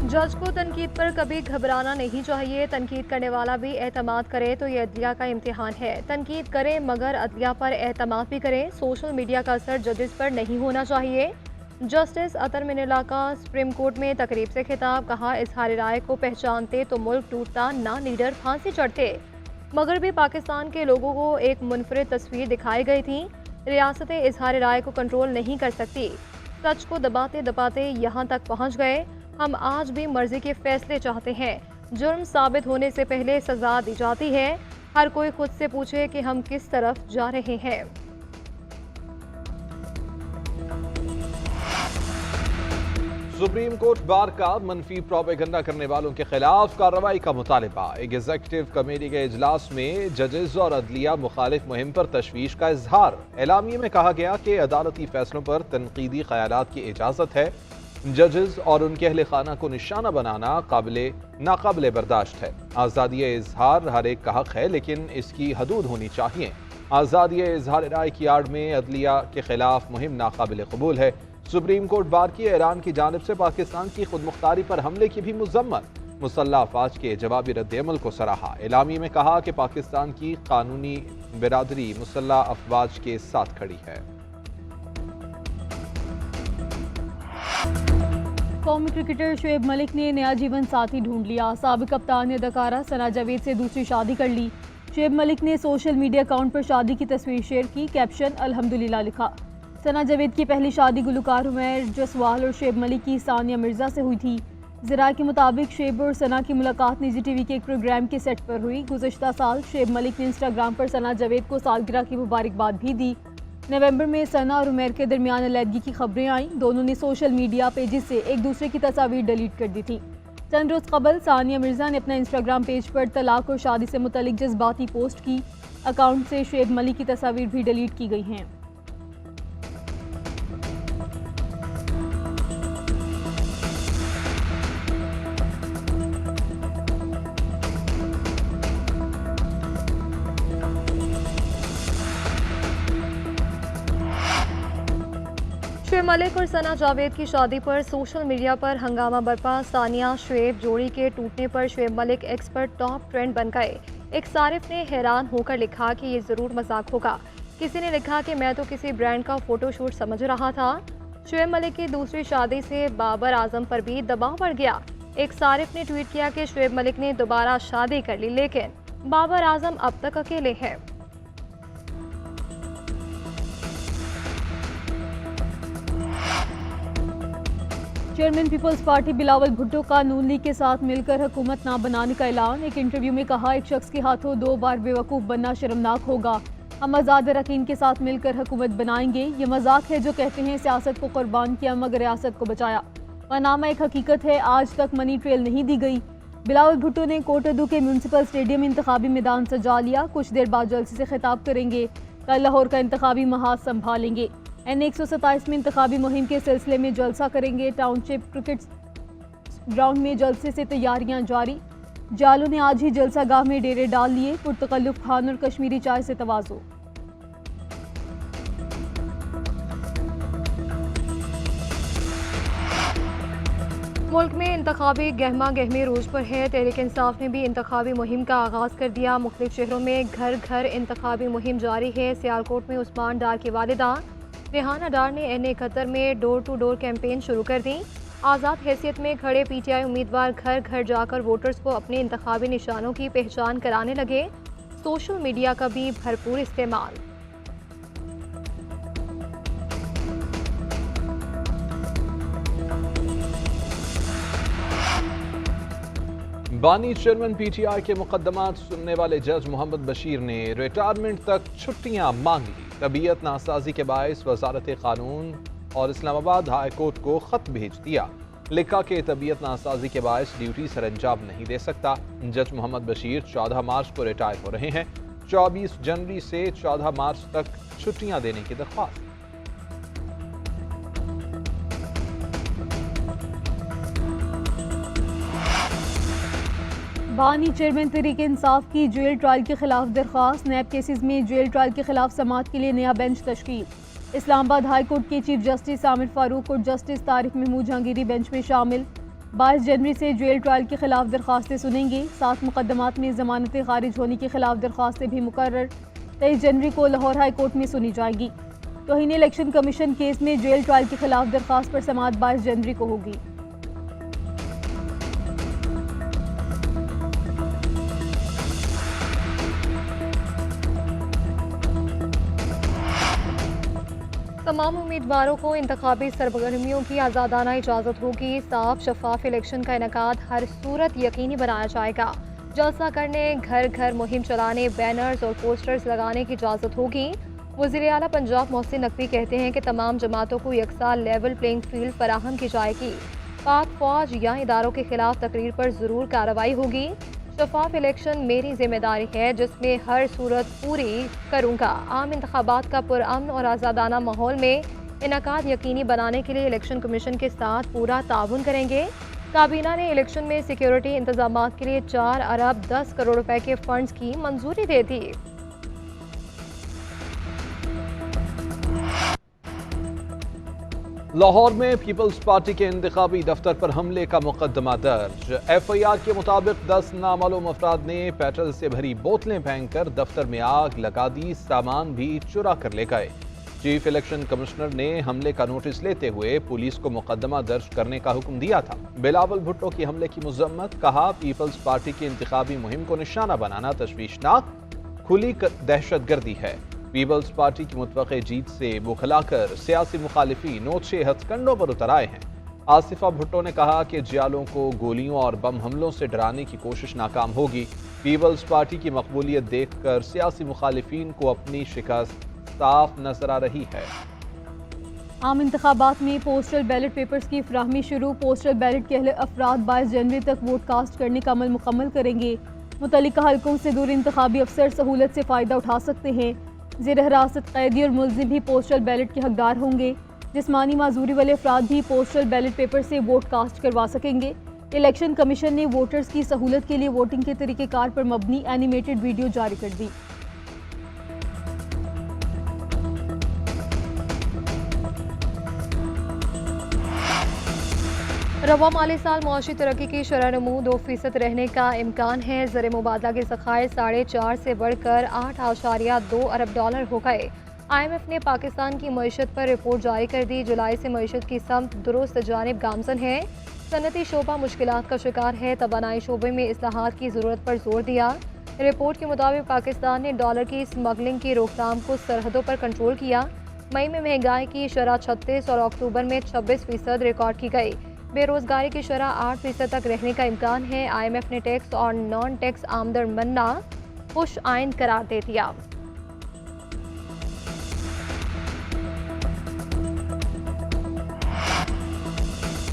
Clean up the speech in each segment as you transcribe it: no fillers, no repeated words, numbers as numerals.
जज को तनकीद पर कभी घबराना नहीं चाहिए। तनकीद करने वाला भी एतमाद करे तो ये अदलिया का इम्तिहान है। तनकीद करें मगर अदलिया पर एतमाद भी करें। सोशल मीडिया का असर जजेस पर नहीं होना चाहिए। जस्टिस अतर मिनला का सुप्रीम कोर्ट में तकरीब से खिताब, कहा इजहार राय को पहचानते तो मुल्क टूटता, ना लीडर फांसी चढ़ते। मगरबी पाकिस्तान के लोगों को एक मुनफरिद तस्वीर दिखाई गई थी। रियासतें इजहार राय को कंट्रोल नहीं कर सकती। सच को दबाते दबाते यहाँ तक पहुँच गए। हम आज भी मर्जी के फैसले चाहते हैं। जुर्म साबित होने से पहले सजा दी जाती है। हर कोई खुद से पूछे कि हम किस तरफ जा रहे हैं। सुप्रीम कोर्ट बार का मनफी प्रोपेगेंडा करने वालों के खिलाफ कार्रवाई का मुतालबा। एग्जीक्यूटिव कमेटी के इजलास में जजेस और अदलिया मुखालिफ मुहिम पर तशवीश का इजहार। एलामिये में कहा गया कि अदालती फैसलों पर तनकीदी ख्यालात की इजाज़त है। जजेस और उनके अहले खाना को निशाना बनाना नाकाबिले बर्दाश्त है। आज़ादी इजहार हर एक का हक है, लेकिन इसकी हदूद होनी चाहिए। आज़ादी इजहार राय की आड़ में अदलिया के खिलाफ मुहिम नाकाबिले कबूल है। सुप्रीम कोर्ट बार की ईरान की जानिब से पाकिस्तान की खुद मुख्तारी पर हमले की भी मुजम्मत। मुसल्लह अफवाज के जवाबी रद्द-ए-अमल को सराहा। एलामी में कहा कि पाकिस्तान की कानूनी बिरादरी मुसल्लह अफवाज के साथ खड़ी है। कौमी क्रिकेटर शुएब मलिक ने नया जीवन साथी ढूंढ लिया। साबिक कप्तान अदाकारा सना जावेद से दूसरी शादी कर ली। शुएब मलिक ने सोशल मीडिया अकाउंट पर शादी की तस्वीर शेयर की। कैप्शन अल्हम्दुलिल्लाह लिखा। सना जावेद की पहली शादी गुलकार उमैर जसवाल और शुएब मलिक की सानिया मिर्जा से हुई थी। ज़रा के मुताबिक शुएब और सना की मुलाकात निजी टीवी के एक प्रोग्राम के सेट पर हुई। गुज़श्ता साल शुएब मलिक ने इंस्टाग्राम पर सना जावेद को सालगिरह की मुबारकबाद भी दी। नवंबर में सना और उमैर के दरमियान अलहदगी की खबरें आईं। दोनों ने सोशल मीडिया पेजेस से एक दूसरे की तस्वीर डिलीट कर दी थी। चंद रोज़ कबल सानिया मिर्जा ने अपना इंस्टाग्राम पेज पर तलाक और शादी से मुतल्लिक जज्बाती पोस्ट की। अकाउंट से शुएब मलिक की तस्वीर भी डिलीट की गई हैं। शुएब मलिक और सना जावेद की शादी पर सोशल मीडिया पर हंगामा बरपा। सानिया शुएब जोड़ी के टूटने पर शुएब मलिक एक्स पर टॉप ट्रेंड बन गए। एक सारिफ ने हैरान होकर लिखा कि ये ज़रूर मजाक होगा। किसी ने लिखा कि मैं तो किसी ब्रांड का फोटोशूट समझ रहा था। शुएब मलिक की दूसरी शादी से बाबर आजम पर भी दबाव बढ़ गया। एक सारिफ ने ट्वीट किया कि शुएब मलिक ने दोबारा शादी कर ली, लेकिन बाबर आजम अब तक अकेले हैं। चेयरमैन पीपल्स पार्टी बिलावल भुट्टो का नून लीग के साथ मिलकर हुकूमत ना बनाने का ऐलान। एक इंटरव्यू में कहा, एक शख्स के हाथों 2 बार बेवकूफ़ बनना शर्मनाक होगा। हम आज़ाद अरकान के साथ मिलकर हुकूमत बनाएंगे। ये मजाक है जो कहते हैं सियासत को कुर्बान किया मगर रियासत को बचाया। पनामा एक हकीकत है, आज तक मनी ट्रेल नहीं दी गई। बिलावल भुट्टो ने कोटद्दू के म्यूनसिपल स्टेडियम में इंतखाबी मैदान सजा लिया। कुछ देर बाद जलसे से खिताब करेंगे। कल लाहौर का इंतखाबी महाज संभालेंगे। N127 में इंतखाबी मुहिम के सिलसिले में जलसा करेंगे। टाउनशिप क्रिकेट ग्राउंड में जलसे से तैयारियां जारी। जालों ने आज ही जलसा गाह में डेरे डाल लिए। पुरतकल्लुफ खान और कश्मीरी चाय से तवाज़ो। मुल्क में इंतखाबी गहमा गहमी रोज पर है। तहरीक इंसाफ ने भी इंतखाबी मुहिम का आगाज़ कर दिया। मुख्तलिफ शहरों में घर घर इंतखाबी मुहिम जारी है। सियालकोट में उस्मान डार की वालिदा रेहाना डार ने N71 में डोर टू डोर कैंपेन शुरू कर दी। आज़ाद हैसियत में खड़े PTI उम्मीदवार घर घर जाकर वोटर्स को अपने इंतखाबी निशानों की पहचान कराने लगे। सोशल मीडिया का भी भरपूर इस्तेमाल। बानी चेयरमैन PTI के मुकदमात सुनने वाले जज मोहम्मद बशीर ने रिटायरमेंट तक छुट्टियां मांग ली। तबीयत नासाजी के बायस वजारत कानून और इस्लामाबाद हाई कोर्ट को खत भेज दिया। लिखा कि तबीयत नासाजी के बायस ड्यूटी सर अंजाम नहीं दे सकता। जज मोहम्मद बशीर 14 मार्च को रिटायर हो रहे हैं। 24 जनवरी से 14 मार्च तक छुट्टियां देने की दरख्वास्त। बानी चेयरमैन तहरीक इंसाफ की जेल ट्रायल के खिलाफ दरख्वास्त। नैब केसेस में जेल ट्रायल के खिलाफ समाअत के लिए नया बेंच तश्कील। इस्लामाबाद हाई कोर्ट के चीफ जस्टिस आमिर फारूक और जस्टिस तारिक महमूद जहांगीरी बेंच में शामिल। 22 जनवरी से जेल ट्रायल के खिलाफ दरख्वास्तें सुनेंगे। 7 मुकदमात में जमानतें खारिज होने के खिलाफ दरख्वास्तें भी मुकर्रर। 23 जनवरी को लाहौर हाई कोर्ट में सुनी जाएगी। तौहीन इलेक्शन कमीशन केस में जेल ट्रायल के खिलाफ दरख्वास्त पर समाअत 22 जनवरी को होगी। तमाम उम्मीदवारों को इंतखाबी सरगर्मियों की आज़ादाना इजाज़त होगी। साफ शफाफ इलेक्शन का इनेकाद हर सूरत यकीनी बनाया जाएगा। जलसा करने, घर घर मुहिम चलाने, बैनर्स और पोस्टर्स लगाने की इजाज़त होगी। वज़ीर आला पंजाब मोहसिन नकवी कहते हैं कि तमाम जमातों को यकसा लेवल प्लेइंग फील्ड फराहम की जाएगी। पाक फौज या इदारों के खिलाफ तकरीर पर ज़रूर कार्रवाई होगी। शफाफ इलेक्शन मेरी जिम्मेदारी है जिसमें हर सूरत पूरी करूँगा। आम इंतखाबात का पुरअमन और आज़ादाना माहौल में इनेकाद यकीनी बनाने के लिए इलेक्शन कमीशन के साथ पूरा ताउन करेंगे। काबीना ने इलेक्शन में सिक्योरिटी इंतजामात के लिए 4 अरब 10 करोड़ रुपए के फंड्स की मंजूरी दे दी। लाहौर में पीपल्स पार्टी के इंतखाबी दफ्तर पर हमले का मुकदमा दर्ज। FIR के मुताबिक 10 नामालूम अफराद ने पेट्रोल से भरी बोतलें फेंककर दफ्तर में आग लगा दी, सामान भी चुरा कर ले गए। चीफ इलेक्शन कमिश्नर ने हमले का नोटिस लेते हुए पुलिस को मुकदमा दर्ज करने का हुक्म दिया था। बिलावल भुट्टो की हमले की मुजम्मत, कहा पीपल्स पार्टी की इंतखाबी मुहिम को निशाना बनाना तशवीशनाक, खुली दहशतगर्दी है। पीपल्स पार्टी की मुतवक़्क़े जीत से बुखलाकर सियासी मुखालिफी नोचे हथकंडों पर उतर आए हैं। आसिफा भुट्टो ने कहा कि जियालों को गोलियों और बम हमलों से डराने की कोशिश नाकाम होगी। पीपल्स पार्टी की मकबूलियत देखकर सियासी मुखालिफिन को अपनी शिकस्त साफ नजर आ रही है। आम इंतखाबात में पोस्टल बैलेट पेपर्स की फराहमी शुरू। पोस्टल बैलेट के अहले अफराद 22 जनवरी तक वोट कास्ट करने का अमल मुकम्मल करेंगे। मुतल्लिका हलकों से दूर इंतखाबी अफसर सहूलत से फ़ायदा उठा सकते हैं। ज़ेर हिरासत कैदी और मुल्ज़िम भी पोस्टल बैलेट के हकदार होंगे। जिस्मानी माजूरी वाले अफराद भी पोस्टल बैलेट पेपर से वोट कास्ट करवा सकेंगे। इलेक्शन कमीशन ने वोटर्स की सहूलत के लिए वोटिंग के तरीक़ेकार पर मबनी एनिमेटेड वीडियो जारी कर दी। रवा माली साल मुआशी तरक्की की शरह नमू 2% रहने का इम्कान है। ज़र मुबादला के ज़खायर 4.5 से बढ़कर 8.2 अरब डॉलर हो गए। IMF ने पाकिस्तान की मईशत पर रिपोर्ट जारी कर दी। जुलाई से मईशत की समत दुरुस्त जानिब गामजन है। सनती शोबा मुश्किलात का शिकार है। तवानाई शोबे में इस्लाहात की ज़रूरत पर जोर दिया। रिपोर्ट के मुताबिक पाकिस्तान ने डॉलर की स्मगलिंग की रोकथाम को सरहदों पर कंट्रोल किया। मई में महंगाई की शरह 36 और अक्टूबर में 26% रिकॉर्ड की गई। बेरोजगारी की शरह 8% तक रहने का इम्कान है। IMF ने टैक्स और नॉन टैक्स आमदन बनना खुश आइंद करार दे दिया।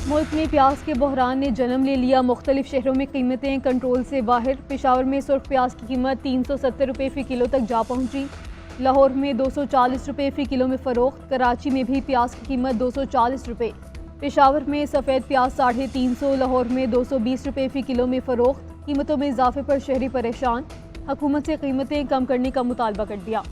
मुल्क में प्याज के बहरान ने जन्म ले लिया। मुख्तलिफ शहरों में कीमतें कंट्रोल से बाहर। पेशावर में सुर्ख प्याज की कीमत 370 रुपये फ़ी किलो तक जा पहुंची। लाहौर में 240 रुपये फ़ी किलो में फ़रोख्त। कराची में भी प्याज की कीमत 240 रुपये। पेशावर में सफ़ेद प्याज 350, लाहौर में 220 रुपये फ़ी किलो में फ़रोख्त। कीमतों में इजाफे पर शहरी परेशान। हुकूमत से कीमतें कम करने का मुतालबा कर दिया।